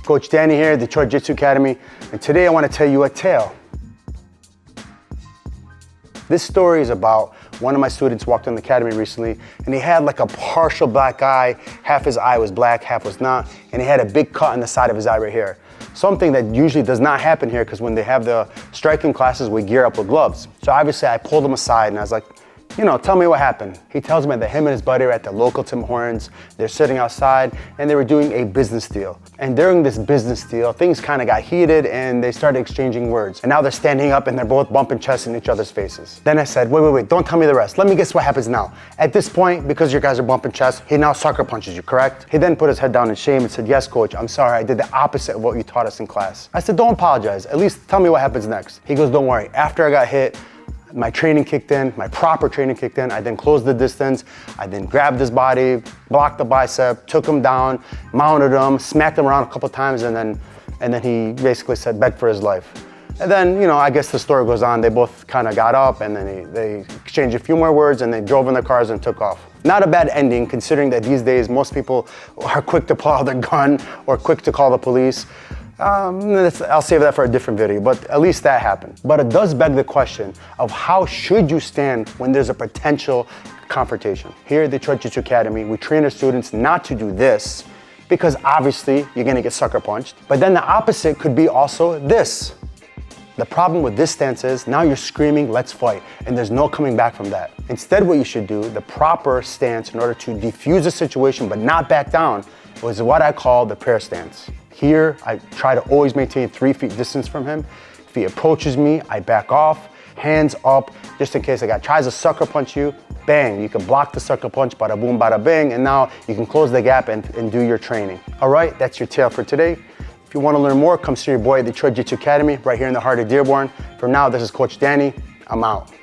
Coach Danny here, Detroit Jiu-Jitsu Academy, and today I want to tell you a tale. This story is about one of my students walked in the academy recently, and he had like a partial black eye. Half his eye was black, half was not, and he had a big cut on the side of his eye right here. Something that usually does not happen here, because when they have the striking classes, we gear up with gloves. So obviously I pulled him aside and I was like, tell me what happened. He tells me that him and his buddy are at the local Tim Hortons. They're sitting outside and they were doing a business deal. And during this business deal, things kind of got heated and they started exchanging words. And now they're standing up and they're both bumping chests in each other's faces. Then I said, wait, don't tell me the rest. Let me guess what happens now. At this point, because you guys are bumping chests, he now sucker punches you, correct? He then put his head down in shame and said, yes, coach, I'm sorry. I did the opposite of what you taught us in class. I said, don't apologize. At least tell me what happens next. He goes, don't worry. After I got hit, my training kicked in, my proper training kicked in. I then closed the distance. I then grabbed his body, blocked the bicep, took him down, mounted him, smacked him around a couple times, and then he basically said, begged for his life. And then, I guess the story goes on. They both kind of got up and then they exchanged a few more words and they drove in their cars and took off. Not a bad ending, considering that these days most people are quick to pull out their gun or quick to call the police. I'll save that for a different video, but at least that happened. But it does beg the question of how should you stand when there's a potential confrontation. Here at the Detroit Jiu-Jitsu Academy, we train our students not to do this, because obviously you're gonna get sucker punched. But then the opposite could be also this. The problem with this stance is now you're screaming, let's fight, and there's no coming back from that. Instead, what you should do, the proper stance in order to defuse the situation but not back down, was what I call the prayer stance. Here, I try to always maintain 3 feet distance from him. If he approaches me, I back off, hands up, just in case a guy tries to sucker punch you, bang, you can block the sucker punch, bada boom, bada bing, and now you can close the gap and do your training. All right, that's your tale for today. If you want to learn more, come see your boy at the Detroit Jiu-Jitsu Academy right here in the heart of Dearborn. For now, this is Coach Danny. I'm out.